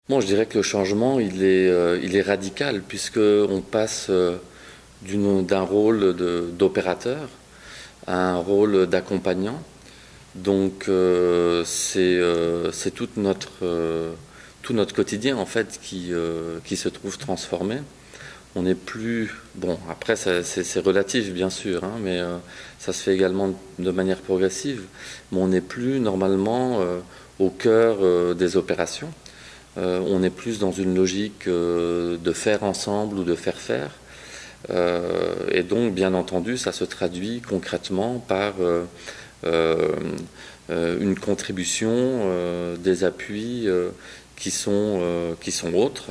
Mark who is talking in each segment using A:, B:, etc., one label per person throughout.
A: Bon, je dirais que le changement, il est radical, puisqu'on passe d'un rôle d'opérateur à un rôle d'accompagnant. Donc c'est tout notre quotidien en fait qui se trouve transformé. On n'est plus bon. Après c'est relatif bien sûr, hein, mais ça se fait également de manière progressive. Mais on n'est plus normalement au cœur des opérations. On est plus dans une logique de faire ensemble ou de faire faire. Et donc, bien entendu, ça se traduit concrètement par une contribution, des appuis qui sont autres.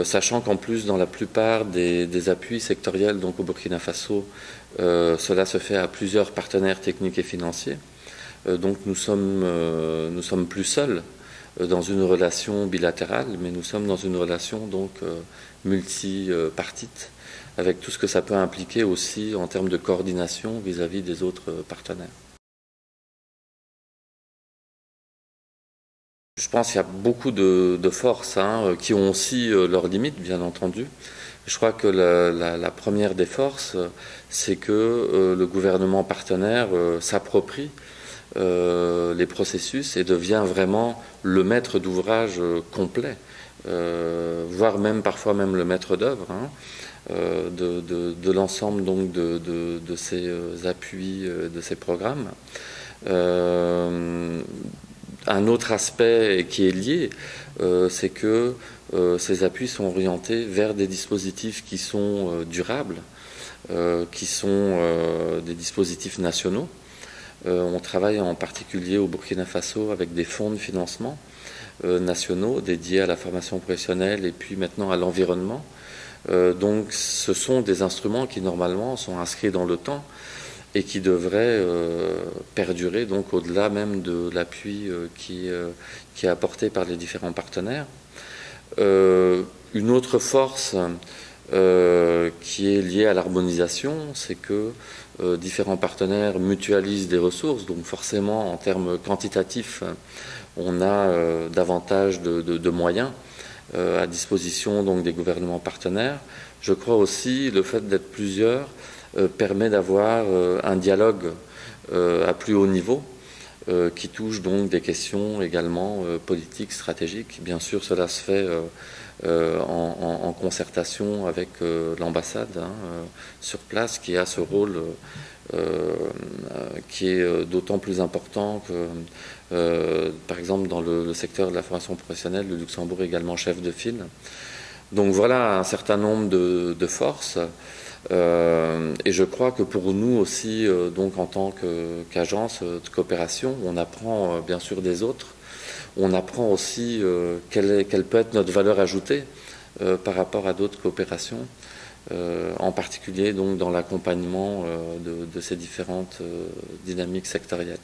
A: Sachant qu'en plus, dans la plupart des appuis sectoriels, donc au Burkina Faso, cela se fait à plusieurs partenaires techniques et financiers. Donc nous sommes plus seuls dans une relation bilatérale, mais nous sommes dans une relation donc multipartite, avec tout ce que ça peut impliquer aussi en termes de coordination vis-à-vis des autres partenaires. Je pense qu'il y a beaucoup de forces qui ont aussi leurs limites, bien entendu. Je crois que la première des forces, c'est que le gouvernement partenaire s'approprie les processus et devient vraiment le maître d'ouvrage complet, voire même parfois même le maître d'œuvre de l'ensemble donc de ces appuis, de ces programmes. Un autre aspect qui est lié, c'est que ces appuis sont orientés vers des dispositifs qui sont durables, qui sont des dispositifs nationaux. On travaille en particulier au Burkina Faso avec des fonds de financement nationaux dédiés à la formation professionnelle et puis maintenant à l'environnement. Donc ce sont des instruments qui normalement sont inscrits dans le temps et qui devraient perdurer donc au-delà même de l'appui qui est apporté par les différents partenaires. Une autre force qui est liée à l'harmonisation, c'est que différents partenaires mutualisent des ressources, donc forcément en termes quantitatifs, on a davantage de moyens à disposition donc des gouvernements partenaires. Je crois aussi le fait d'être plusieurs permet d'avoir un dialogue à plus haut niveau qui touche donc des questions également politiques, stratégiques. Bien sûr, cela se fait en concertation avec l'ambassade sur place qui a ce rôle qui est d'autant plus important que, par exemple, dans le secteur de la formation professionnelle, le Luxembourg est également chef de file. Donc voilà un certain nombre de forces. Et je crois que pour nous aussi, donc en tant qu'agence de coopération, on apprend bien sûr des autres. On apprend aussi quelle peut être notre valeur ajoutée par rapport à d'autres coopérations, en particulier donc dans l'accompagnement de ces différentes dynamiques sectorielles.